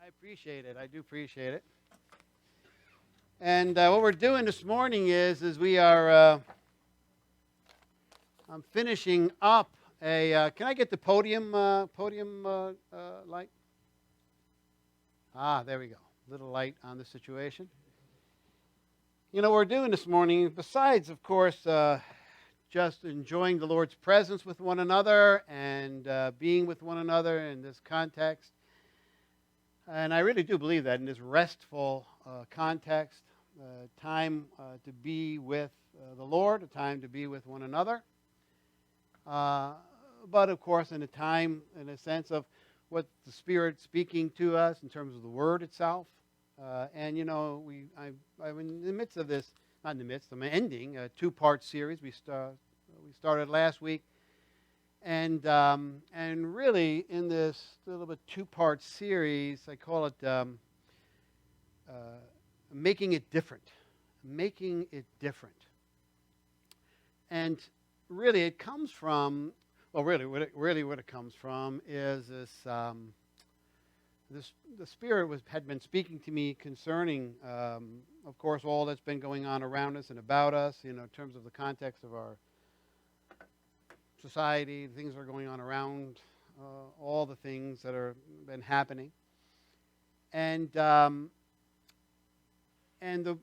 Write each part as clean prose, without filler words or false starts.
I appreciate it. I do appreciate it. And what we're doing this morning is we are. I'm finishing up a. Can I get the podium light? There we go. Little light on the situation. You know, what we're doing this morning, besides, of course, just enjoying the Lord's presence with one another and being with one another in this context. And I really do believe that in this restful context, time to be with the Lord, a time to be with one another. But of course, in a time, in a sense of what the Spirit's speaking to us in terms of the Word itself. And you know, I'm in the midst of this, not in the midst, I'm ending a two-part series we started last week. And really, in this little bit two-part series, I call it Making It Different. Making it different. And really, it comes from, well, really what it comes from is this, the Spirit had been speaking to me concerning, of course, all that's been going on around us and about us, you know, in terms of the context of our society, the things that are going on around, all the things that are been happening. And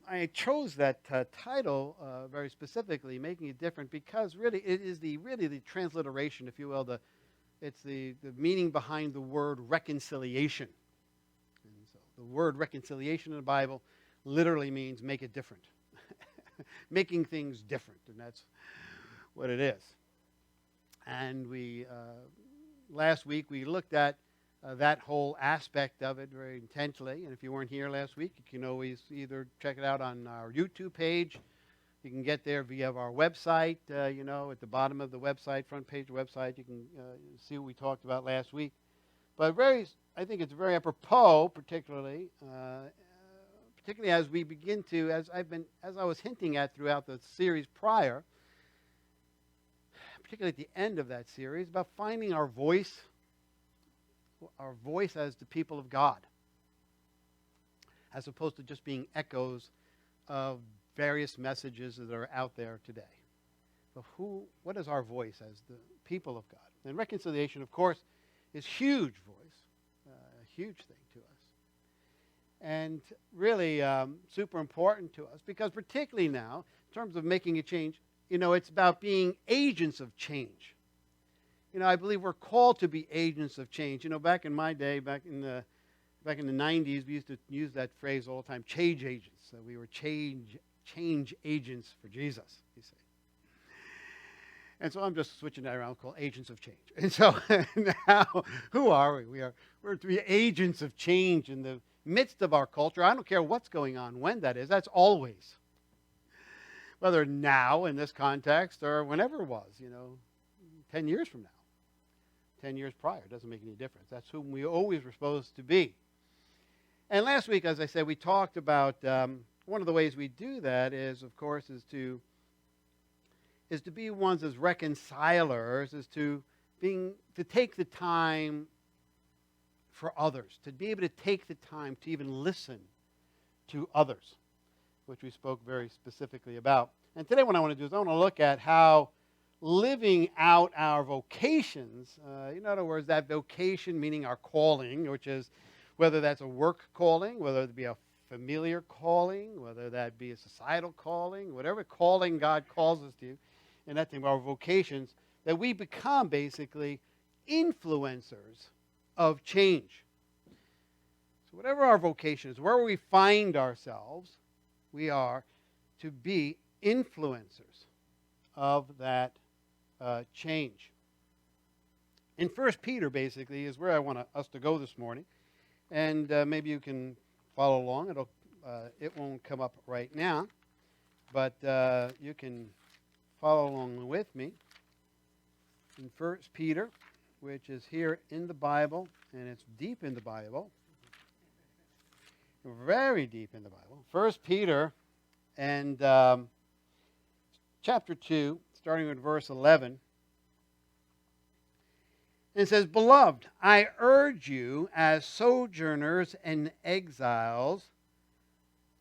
I chose that title very specifically, Making It Different, because really it is the transliteration, if you will. It's the meaning behind the word reconciliation. And so the word reconciliation in the Bible literally means make it different. Making things different, and that's what it is. And we last week we looked at that whole aspect of it very intensely. And if you weren't here last week, you can always either check it out on our YouTube page. You can get there via our website. You know, at the bottom of the website, front page of the website, you can see what we talked about last week. But I think it's very apropos, particularly as we begin to, as I was hinting at throughout the series prior, particularly at the end of that series, about finding our voice as the people of God, as opposed to just being echoes of various messages that are out there today. But what is our voice as the people of God? And reconciliation, of course, is huge voice, a huge thing to us. And really super important to us, because particularly now, in terms of making a change, you know, it's about being agents of change. You know, I believe we're called to be agents of change. You know, back in my day, back in the 90s, we used to use that phrase all the time, change agents. So we were change agents for Jesus, you see. And so I'm just switching that around, called agents of change. And so now, who are we? We're to be agents of change in the midst of our culture. I don't care what's going on, when that is. That's always. Whether now in this context or whenever it was, you know, 10 years from now, 10 years prior, it doesn't make any difference. That's whom we always were supposed to be. And last week, as I said, we talked about one of the ways we do that is, of course, is to be ones as reconcilers, is to take the time for others, to be able to take the time to even listen to others, which we spoke very specifically about. And today what I want to do is I want to look at how living out our vocations, in other words, that vocation meaning our calling, which is whether that's a work calling, whether it be a familiar calling, whether that be a societal calling, whatever calling God calls us to, and that thing, our vocations, that we become basically influencers of change. So whatever our vocation is, wherever we find ourselves, we are to be influencers of that change. In 1 Peter, basically, is where I want us to go this morning. And maybe you can follow along. It won't come up right now. But you can follow along with me. In 1 Peter, which is here in the Bible, and it's deep in the Bible. Very deep in the Bible. 1 Peter and chapter 2, starting with verse 11. And it says, Beloved, I urge you as sojourners and exiles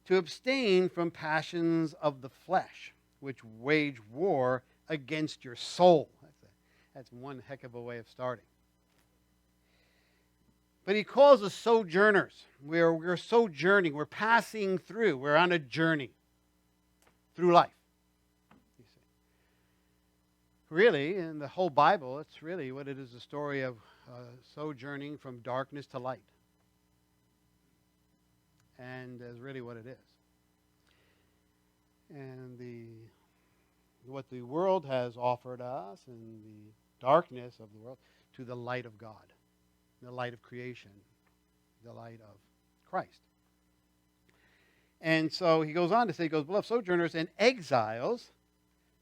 to abstain from passions of the flesh, which wage war against your soul. That's one heck of a way of starting. But he calls us sojourners. We're sojourning. We're passing through. We're on a journey through life. You see. Really, in the whole Bible, it's really what it is, a story of sojourning from darkness to light. And that's really what it is. And what the world has offered us and the darkness of the world to the light of God, the light of creation, the light of Christ. And so he goes on to say, Beloved sojourners and exiles,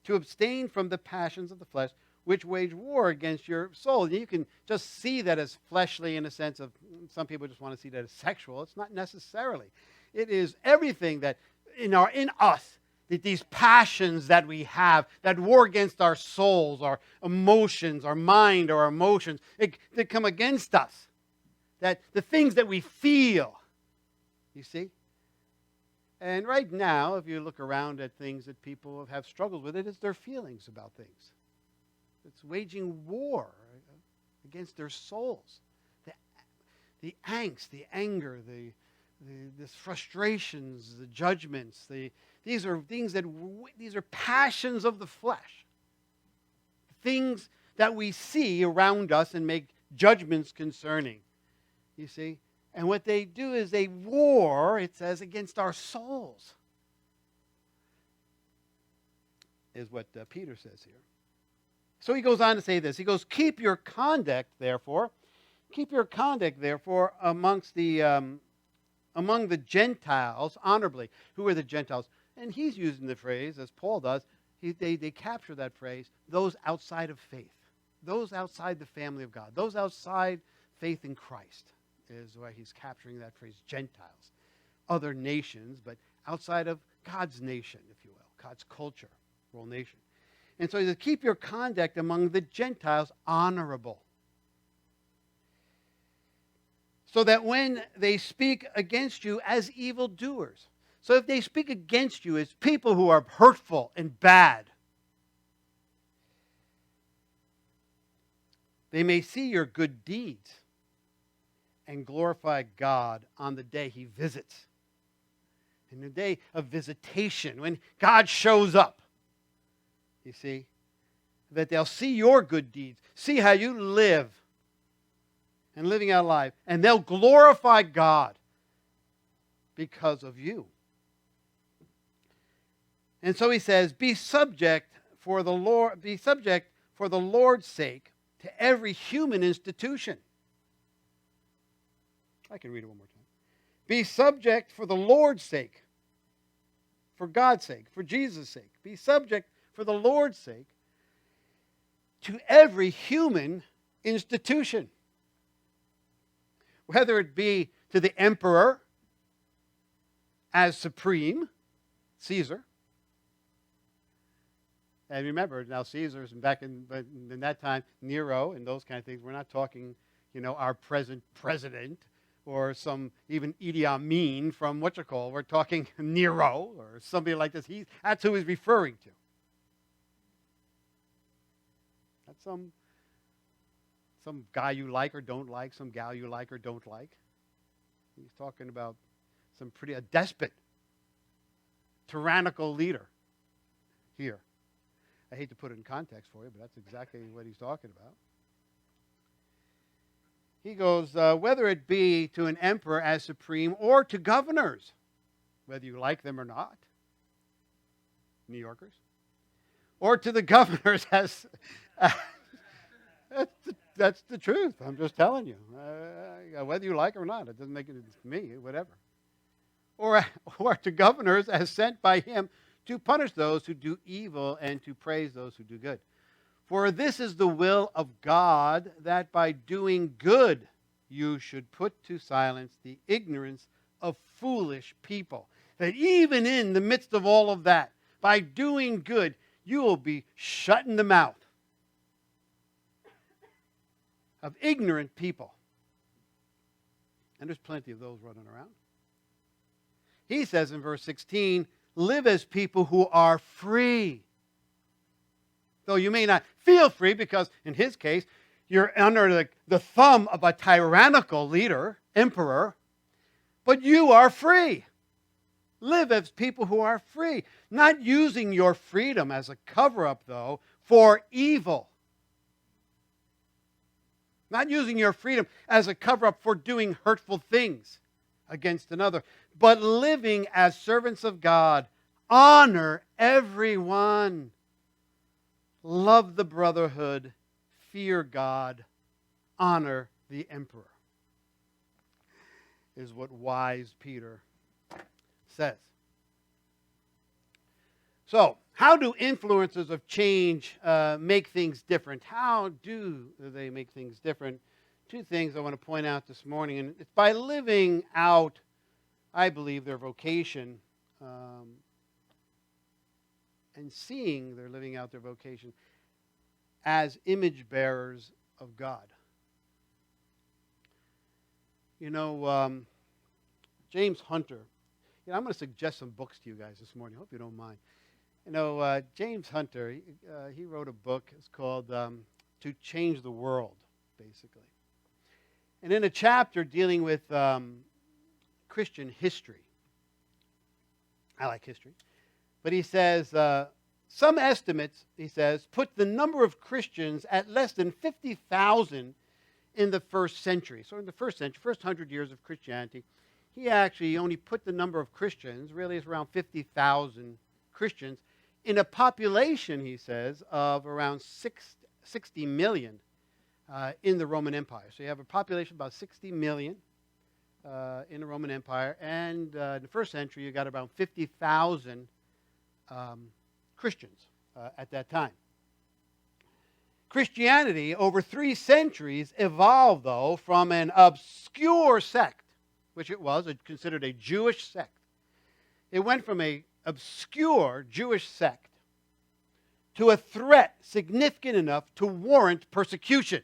to abstain from the passions of the flesh, which wage war against your soul. And you can just see that as fleshly in a sense of, some people just want to see that as sexual. It's not necessarily. It is everything that in us, that these passions that we have, that war against our souls, our emotions, our mind, or our emotions, they come against us. That the things that we feel, you see? And right now, if you look around at things that people have struggled with, it is their feelings about things. It's waging war against their souls. The angst, the anger, the frustrations, the judgments, these are passions of the flesh. Things that we see around us and make judgments concerning. You see? And what they do is they war, it says, against our souls. Is what Peter says here. So he goes on to say this. He goes, keep your conduct, therefore, amongst among the Gentiles honorably. Who are the Gentiles? And he's using the phrase, as Paul does, they capture that phrase, those outside of faith. Those outside the family of God. Those outside faith in Christ is why he's capturing that phrase, Gentiles. Other nations, but outside of God's nation, if you will. God's culture, world nation. And so he says, keep your conduct among the Gentiles honorable. So that when they speak against you as evildoers. So if they speak against you as people who are hurtful and bad, they may see your good deeds and glorify God on the day he visits. In the day of visitation, when God shows up. You see? That they'll see your good deeds. See how you live. And living out life. And they'll glorify God because of you. And so he says, be subject for the Lord's sake to every human institution. I can read it one more time. Be subject for the Lord's sake, for God's sake, for Jesus' sake. Be subject for the Lord's sake to every human institution. Whether it be to the emperor as supreme, Caesar. And remember, now Caesar's back in that time, Nero and those kind of things. We're not talking, our present president or some even Idi Amin from we're talking Nero or somebody like this. That's who he's referring to. That's some guy you like or don't like, some gal you like or don't like. He's talking about a despot, tyrannical leader here. I hate to put it in context for you, but that's exactly what he's talking about. He goes, whether it be to an emperor as supreme or to governors, whether you like them or not, New Yorkers, or to the governors as... That's the truth. I'm just telling you. Whether you like it or not, it doesn't make it to me, whatever. Or to governors as sent by him to punish those who do evil and to praise those who do good. For this is the will of God, that by doing good you should put to silence the ignorance of foolish people. That even in the midst of all of that, by doing good, you will be shutting the mouth of ignorant people. And there's plenty of those running around. He says in verse 16, live as people who are free. Though you may not feel free because, in his case, you're under the thumb of a tyrannical leader, emperor, but you are free. Live as people who are free, not using your freedom as a cover-up, though, for evil. Not using your freedom as a cover-up for doing hurtful things against another, but living as servants of God. Honor everyone. Love the brotherhood. Fear God. Honor the emperor. Is what wise Peter says. So, how do influences of change make things different? How do they make things different? Two things I want to point out this morning. And it's by living out, I believe, their vocation and seeing they're living out their vocation as image bearers of God. You know, James Hunter. You know, I'm going to suggest some books to you guys this morning. I hope you don't mind. You know, James Hunter, he wrote a book. It's called To Change the World, basically. And in a chapter dealing with Christian history, I like history, but he says, some estimates, he says, put the number of Christians at less than 50,000 in the first century. So in the first century, first 100 years of Christianity, he actually only put the number of Christians, really it's around 50,000 Christians, in a population, he says, of around 60 million in the Roman Empire. So you have a population of about 60 million in the Roman Empire, and in the first century you got about 50,000 Christians at that time. Christianity, over 3 centuries, evolved, though, from an obscure sect, which it was, considered a Jewish sect. It went from an obscure Jewish sect to a threat significant enough to warrant persecution.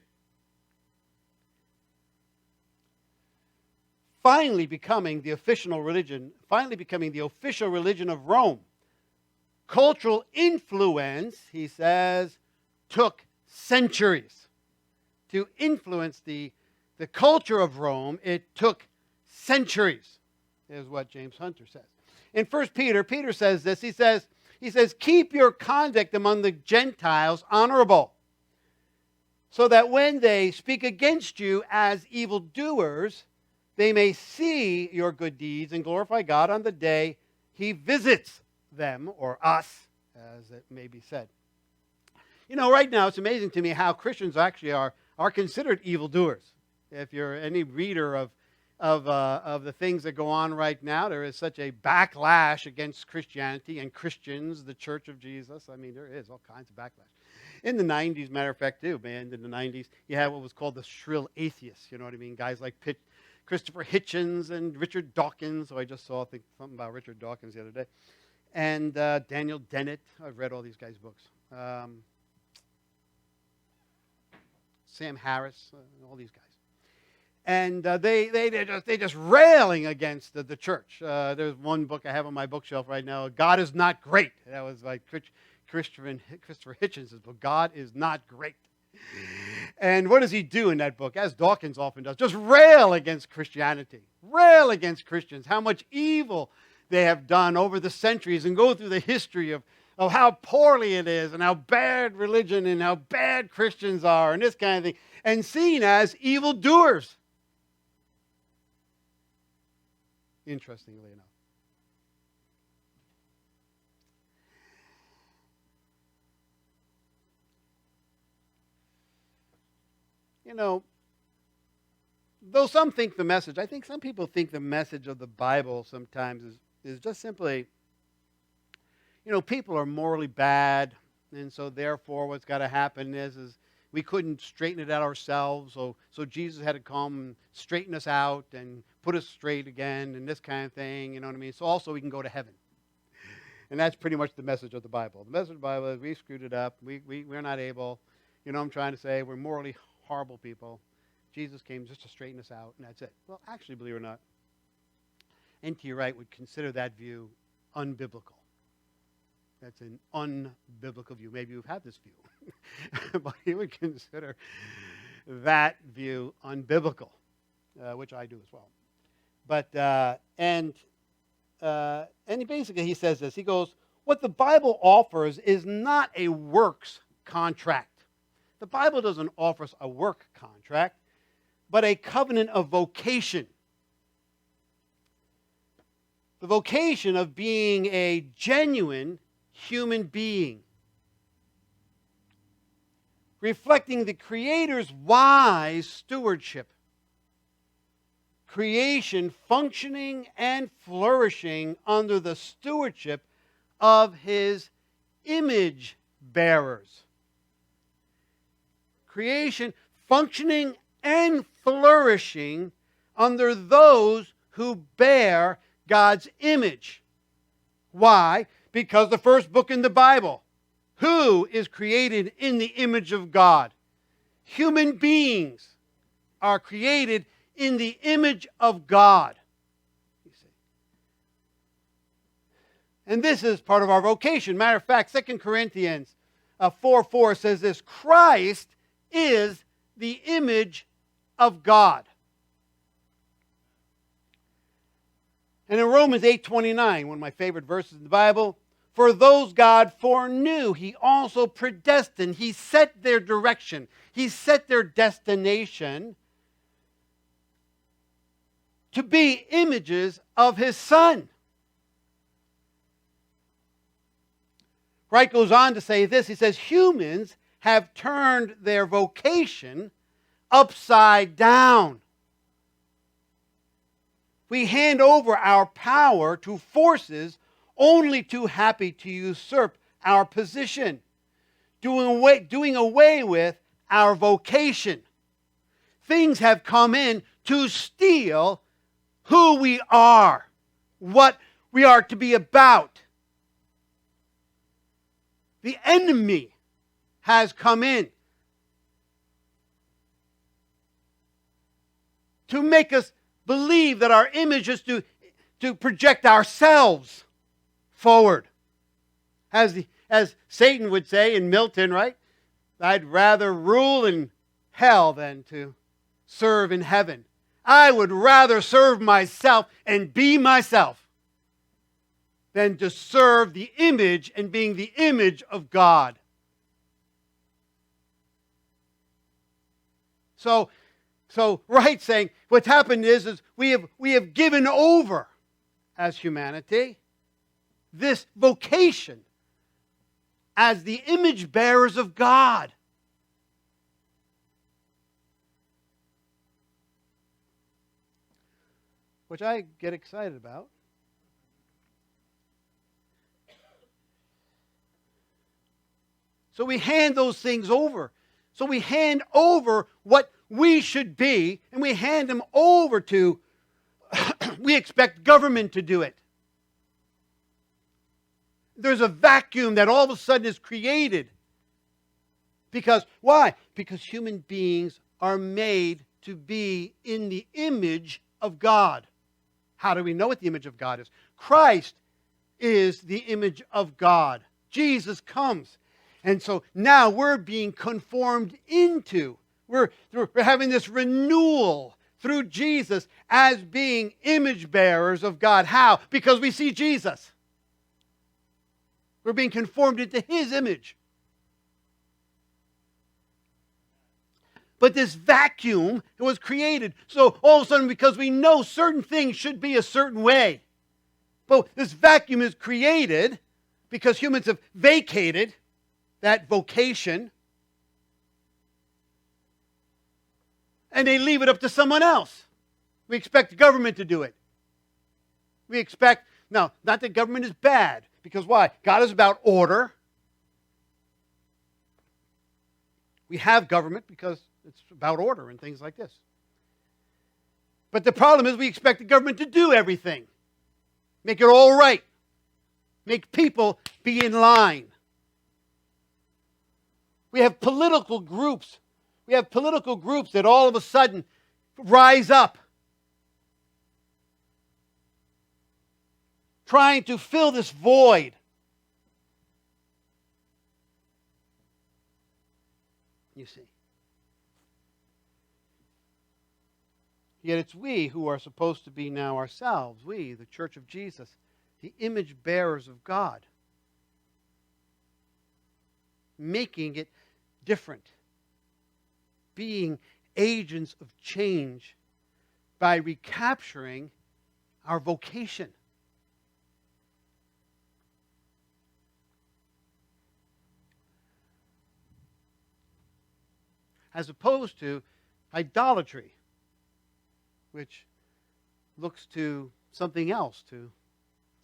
Finally becoming the official religion of Rome. Cultural influence, he says, took centuries. To influence the culture of Rome, it took centuries, is what James Hunter says. In 1 Peter says this. He says, keep your conduct among the Gentiles honorable, so that when they speak against you as evildoers, they may see your good deeds and glorify God on the day he visits them, or us, as it may be said. You know, right now it's amazing to me how Christians actually are considered evildoers. If you're any reader of the things that go on right now, there is such a backlash against Christianity and Christians, the Church of Jesus. I mean, there is all kinds of backlash. In the 90s, matter of fact, too, man, in the 90s, you had what was called the shrill atheists. You know what I mean? Guys like Christopher Hitchens and Richard Dawkins. So I just saw something about Richard Dawkins the other day. And Daniel Dennett. I've read all these guys' books. Sam Harris, all these guys. And they're just railing against the church. There's one book I have on my bookshelf right now, God is Not Great. That was like Christopher Hitchens' book, God is Not Great. And what does he do in that book, as Dawkins often does? Just rail against Christianity. Rail against Christians, how much evil they have done over the centuries, and go through the history of how poorly it is and how bad religion and how bad Christians are and this kind of thing, and seen as evildoers. Interestingly enough. You know, though some think the message, I think some people think the message of the Bible sometimes is just simply, you know, people are morally bad, and so therefore what's got to happen is we couldn't straighten it out ourselves, so Jesus had to come and straighten us out and put us straight again and this kind of thing, you know what I mean? So also we can go to heaven. And that's pretty much the message of the Bible. The message of the Bible is we screwed it up, we're not able, you know what I'm trying to say, we're morally horrible people. Jesus came just to straighten us out, and that's it. Well, actually, believe it or not, N.T. Wright would consider that view unbiblical. That's an unbiblical view. Maybe you've had this view. But he would consider that view unbiblical, which I do as well. But, basically he says this. He goes, what the Bible offers is not a works contract. The Bible doesn't offer us a work contract, but a covenant of vocation. The vocation of being a genuine human being, reflecting the Creator's wise stewardship. Creation functioning and flourishing under the stewardship of His image bearers. Creation functioning and flourishing under those who bear God's image. Why? Because the first book in the Bible, who is created in the image of God? Human beings are created in the image of God. You see. And this is part of our vocation. Matter of fact, 2 Corinthians 4:4 says this, Christ is the image of God. And in Romans 8:29, one of my favorite verses in the Bible, for those God foreknew, He also predestined. He set their direction. He set their destination to be images of His Son. Wright goes on to say this. He says, humans have turned their vocation upside down. We hand over our power to forces only too happy to usurp our position, doing away with our vocation. Things have come in to steal who we are, what we are to be about. The enemy has come in to make us believe that our image is to project ourselves forward. As Satan would say in Milton, right? I'd rather rule in hell than to serve in heaven. I would rather serve myself and be myself than to serve the image and being the image of God. So Wright's saying what's happened is we have given over as humanity this vocation as the image bearers of God. Which I get excited about. So we hand those things over. So we hand over what we should be, and we hand them over to, we expect government to do it. There's a vacuum that all of a sudden is created. Because, why? Because human beings are made to be in the image of God. How do we know what the image of God is? Christ is the image of God. Jesus comes. And so now we're being conformed into. We're having this renewal through Jesus as being image bearers of God. How? Because we see Jesus. We're being conformed into His image. But this vacuum was created. So all of a sudden, because we know certain things should be a certain way. But this vacuum is created because humans have vacated that vocation. And they leave it up to someone else. We expect the government to do it. We expect, no, not that government is bad. Because why? God is about order. We have government because it's about order and things like this. But the problem is we expect the government to do everything. Make it all right. Make people be in line. We have political groups We have political groups that all of a sudden rise up, trying to fill this void. You see. Yet it's we who are supposed to be now ourselves, we, the Church of Jesus, the image bearers of God, making it different, being agents of change by recapturing our vocation. As opposed to idolatry, which looks to something else to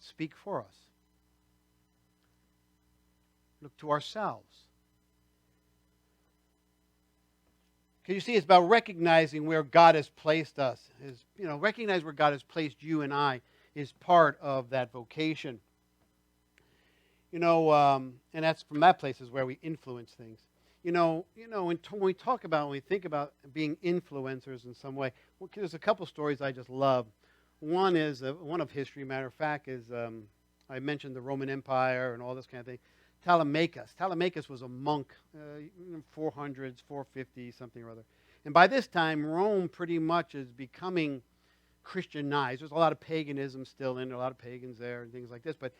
speak for us. Look to ourselves. Because you see, it's about recognizing where God has placed us. Recognize where God has placed you and I is part of that vocation. And that's from that place is where we influence things. When we think about being influencers in some way, there's a couple stories I just love. One is, one of history, matter of fact, is I mentioned the Roman Empire and all this kind of thing. Telemachus was a monk, 400s, 450, something or other. And by this time, Rome pretty much is becoming Christianized. There's a lot of paganism still in there, a lot of pagans there and things like this. But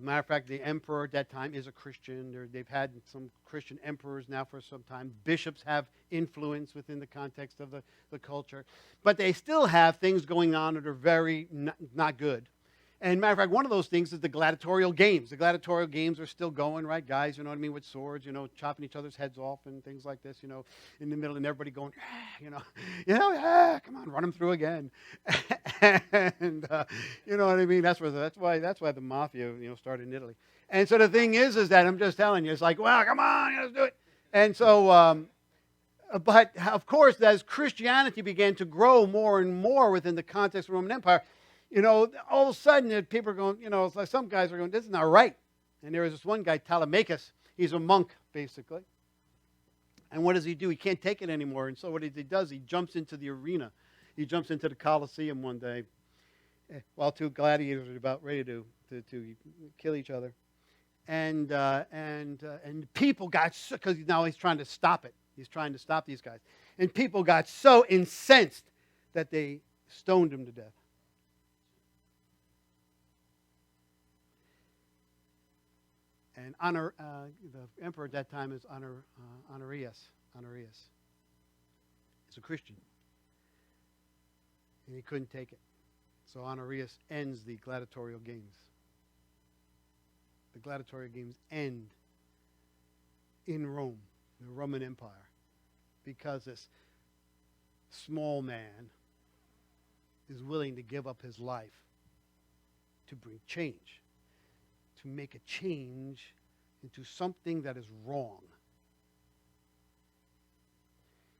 matter of fact, the emperor at that time is a Christian. They've had some Christian emperors now for some time. Bishops have influence within the context of the culture. But they still have things going on that are very not good. And matter of fact, one of those things is the gladiatorial games. The gladiatorial games are still going, right? Guys, with swords, chopping each other's heads off and things like this, in the middle, and everybody going, come on, run them through again. And, you know what I mean? That's why the mafia, started in Italy. And so the thing is that I'm just telling you, it's like, well, come on, let's do it. And so, but of course, as Christianity began to grow more and more within the context of the Roman Empire, all of a sudden, people are going, it's like some guys are going, this is not right. And there was this one guy, Telemachus. He's a monk, basically. And what does he do? He can't take it anymore. And so what he does, he jumps into the arena. He jumps into the Colosseum one day while two gladiators are about ready to kill each other. And people got so, because now he's trying to stop it. He's trying to stop these guys. And people got so incensed that they stoned him to death. And the emperor at that time is Honorius. He's a Christian. And he couldn't take it. So Honorius ends the gladiatorial games. The gladiatorial games end in Rome, the Roman Empire, because this small man is willing to give up his life to bring change. To make a change into something that is wrong.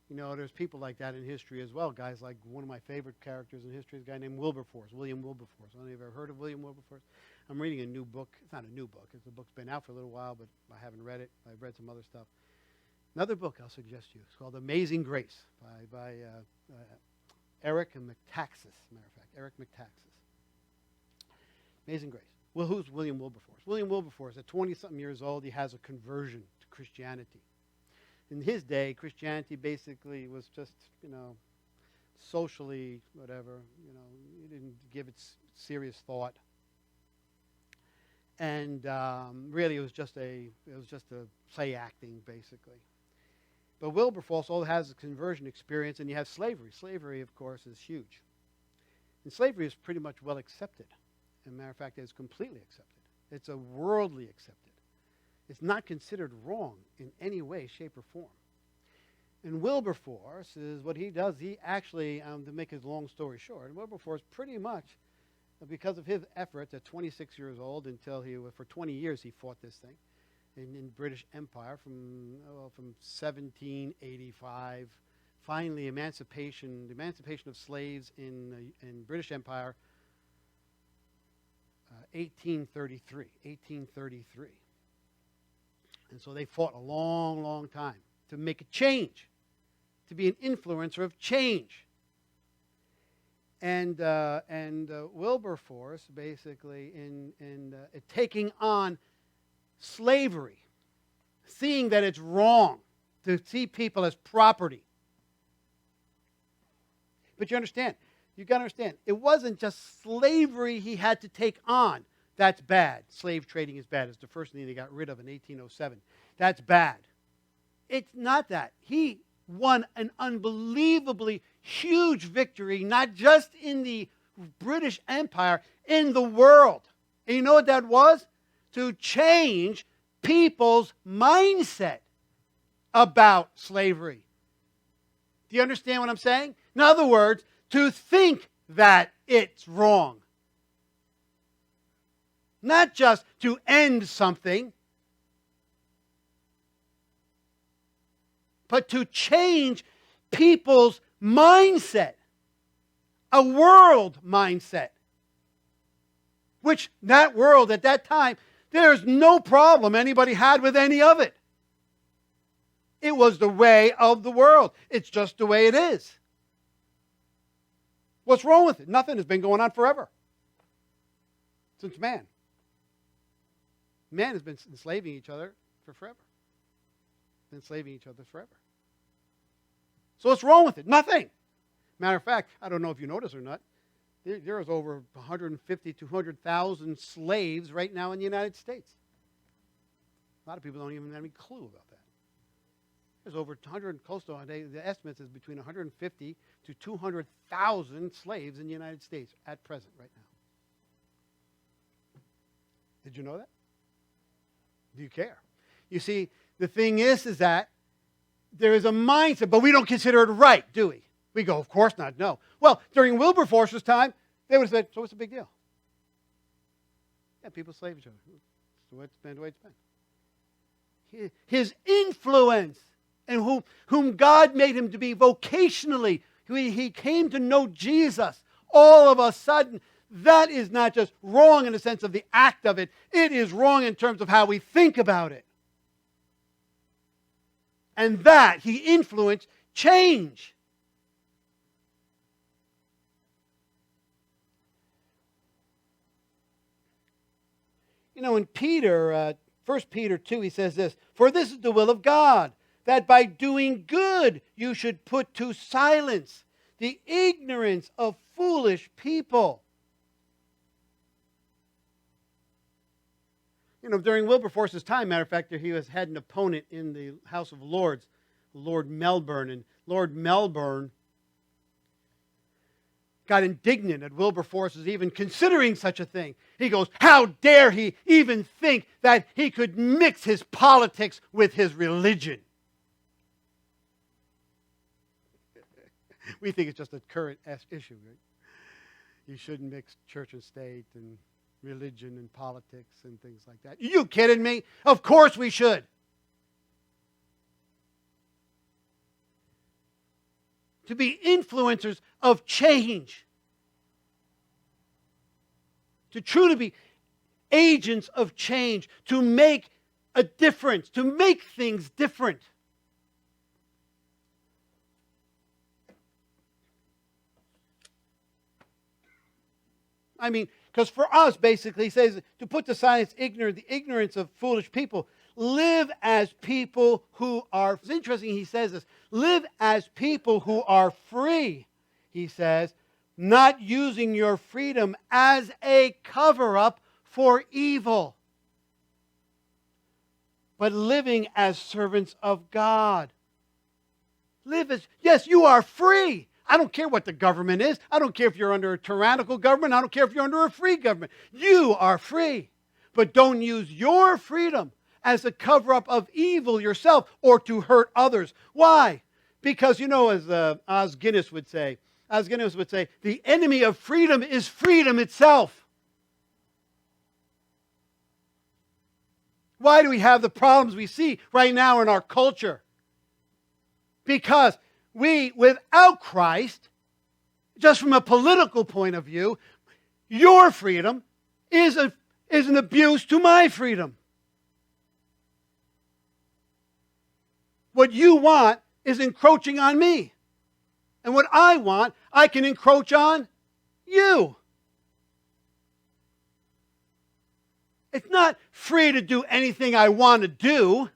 There's people like that in history as well. Guys like one of my favorite characters in history is a guy named Wilberforce, William Wilberforce. I don't know if you've ever heard of William Wilberforce. I'm reading a new book. It's not a new book. The book's been out for a little while, but I haven't read it. I've read some other stuff. Another book I'll suggest to you. It's called Amazing Grace by Eric Metaxas. Matter of fact, Eric Metaxas. Amazing Grace. Well, who's William Wilberforce? William Wilberforce, at 20-something years old, he has a conversion to Christianity. In his day, Christianity basically was just, socially, whatever. He didn't give it serious thought. And really, it was just a play acting, basically. But Wilberforce also has a conversion experience, and you have slavery. Slavery, of course, is huge. And slavery is pretty much well accepted. As a matter of fact, it's completely accepted. It's a worldly accepted. It's not considered wrong in any way, shape, or form. And Wilberforce is what he does. He actually, to make his long story short, Wilberforce pretty much, because of his efforts at 26 years old until for 20 years he fought this thing in British Empire from 1785. Finally, the emancipation of slaves in British Empire. 1833. And so they fought a long, long time to make a change. to be an influencer of change. And Wilberforce, basically, in taking on slavery, seeing that it's wrong to see people as property. But you've got to understand, it wasn't just slavery he had to take on. That's bad. Slave trading is bad. It's the first thing they got rid of in 1807. That's bad. It's not that. He won an unbelievably huge victory, not just in the British Empire, in the world. And you know what that was? To change people's mindset about slavery. Do you understand what I'm saying? In other words, to think that it's wrong. Not just to end something, but to change people's mindset. A world mindset. Which that world at that time, there's no problem anybody had with any of it. It was the way of the world. It's just the way it is. What's wrong with it? Nothing. Has been going on forever. Since man. Man has been enslaving each other for forever. Enslaving each other forever. So what's wrong with it? Nothing. Matter of fact, I don't know if you notice or not, there is over 150 to 200,000 slaves right now in the United States. A lot of people don't even have any clue about that. There's over 100, close to, the estimate is between 150 to 200,000 slaves in the United States at present right now. Did you know that? Do you care? You see, the thing is that there is a mindset, but we don't consider it right, do we? We go, of course not, no. Well, during Wilberforce's time, they would have said, so what's the big deal? Yeah, people slave each other. So it's been the way it's been. His influence, and whom God made him to be vocationally, he came to know Jesus. All of a sudden, that is not just wrong in the sense of the act of it. It is wrong in terms of how we think about it. And that he influenced change. You know, in Peter, 1 Peter 2, he says this, "For this is the will of God, that by doing good you should put to silence the ignorance of foolish people." You know, during Wilberforce's time, matter of fact, he had an opponent in the House of Lords, Lord Melbourne. And Lord Melbourne got indignant at Wilberforce's even considering such a thing. He goes, how dare he even think that he could mix his politics with his religion? We think it's just a current issue, right? You shouldn't mix church and state and religion and politics and things like that. Are you kidding me? Of course we should. To be influencers of change. To truly be agents of change. To make a difference. To make things different. I mean, because for us, basically, he says to put to silence the ignorance of foolish people. Live as people who are, it's interesting he says this, live as people who are free, he says, not using your freedom as a cover-up for evil, but living as servants of God. Live as, yes, you are free. I don't care what the government is. I don't care if you're under a tyrannical government. I don't care if you're under a free government. You are free. But don't use your freedom as a cover-up of evil yourself or to hurt others. Why? Because, you know, as Os Guinness would say, the enemy of freedom is freedom itself. Why do we have the problems we see right now in our culture? Because we, without Christ, just from a political point of view, your freedom is an abuse to my freedom. What you want is encroaching on me. And what I want, I can encroach on you. It's not free to do anything I want to do.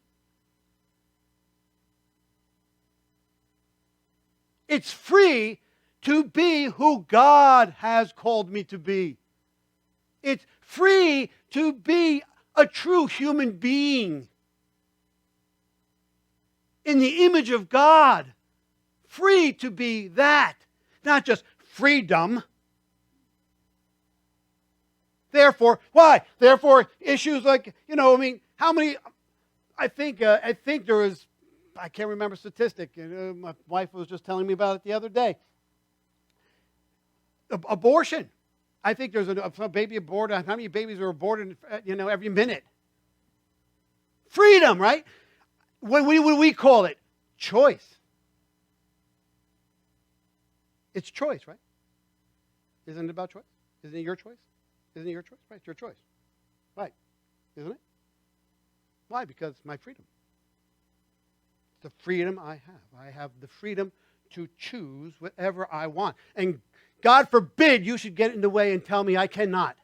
It's free to be who God has called me to be. It's free to be a true human being in the image of God. Free to be that, not just freedom. Therefore, why? Therefore, issues like, how many, I think there was, I can't remember statistic, my wife was just telling me about it the other day. Abortion. I think there's a baby aborted. How many babies are aborted, every minute? Freedom, right? What do we call it? Choice. It's choice, right? Isn't it about choice? Isn't it your choice? Isn't it your choice? Right, it's your choice. Right. Isn't it? Why? Because it's my freedom. It's the freedom I have. I have the freedom to choose whatever I want. And God forbid you should get in the way and tell me I cannot.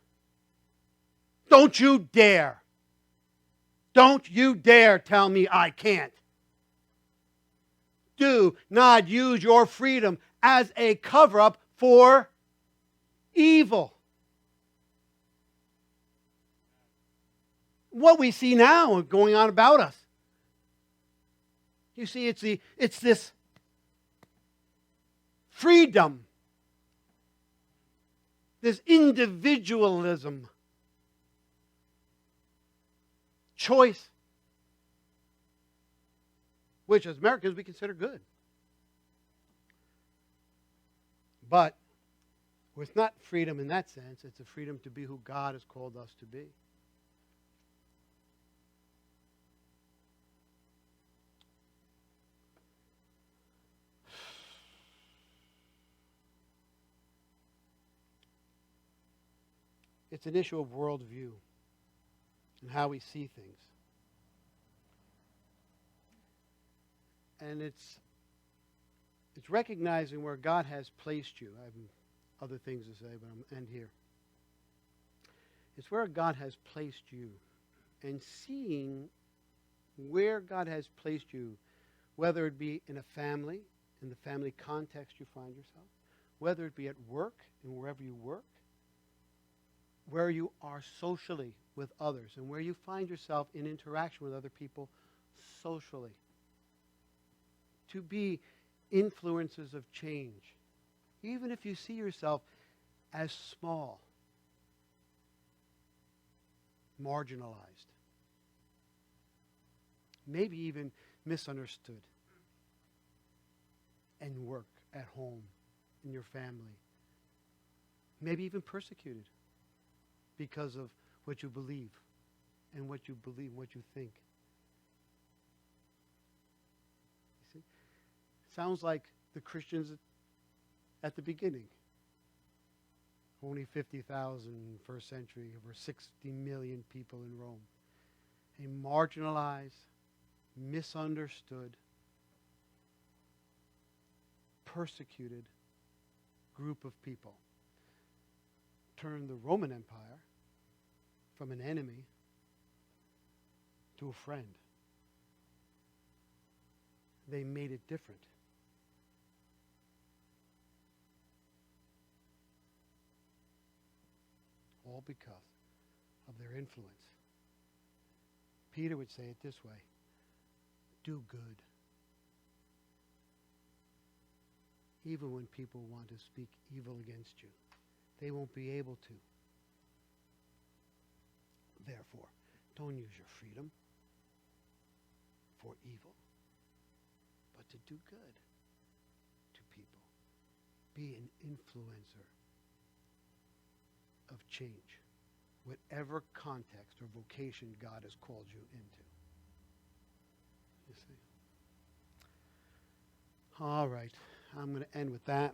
Don't you dare. Don't you dare tell me I can't. Do not use your freedom as a cover-up for evil. What we see now going on about us. You see, it's this freedom, this individualism, choice, which as Americans we consider good. But it's not freedom in that sense. It's a freedom to be who God has called us to be. It's an issue of worldview and how we see things. And it's recognizing where God has placed you. I have other things to say, but I'm going to end here. It's where God has placed you and seeing where God has placed you, whether it be in a family, in the family context you find yourself, whether it be at work and wherever you work, where you are socially with others, and where you find yourself in interaction with other people socially. To be influencers of change, even if you see yourself as small, marginalized, maybe even misunderstood, and work at home, in your family, maybe even persecuted because of what you believe and what you think. You see? Sounds like the Christians at the beginning. Only 50,000 first century, over 60 million people in Rome. A marginalized, misunderstood, persecuted group of people. Turned the Roman Empire from an enemy to a friend. They made it different. All because of their influence. Peter would say it this way: do good. Even when people want to speak evil against you, they won't be able to. Therefore, don't use your freedom for evil, but to do good to people. Be an influencer of change, whatever context or vocation God has called you into. You see? All right, I'm going to end with that.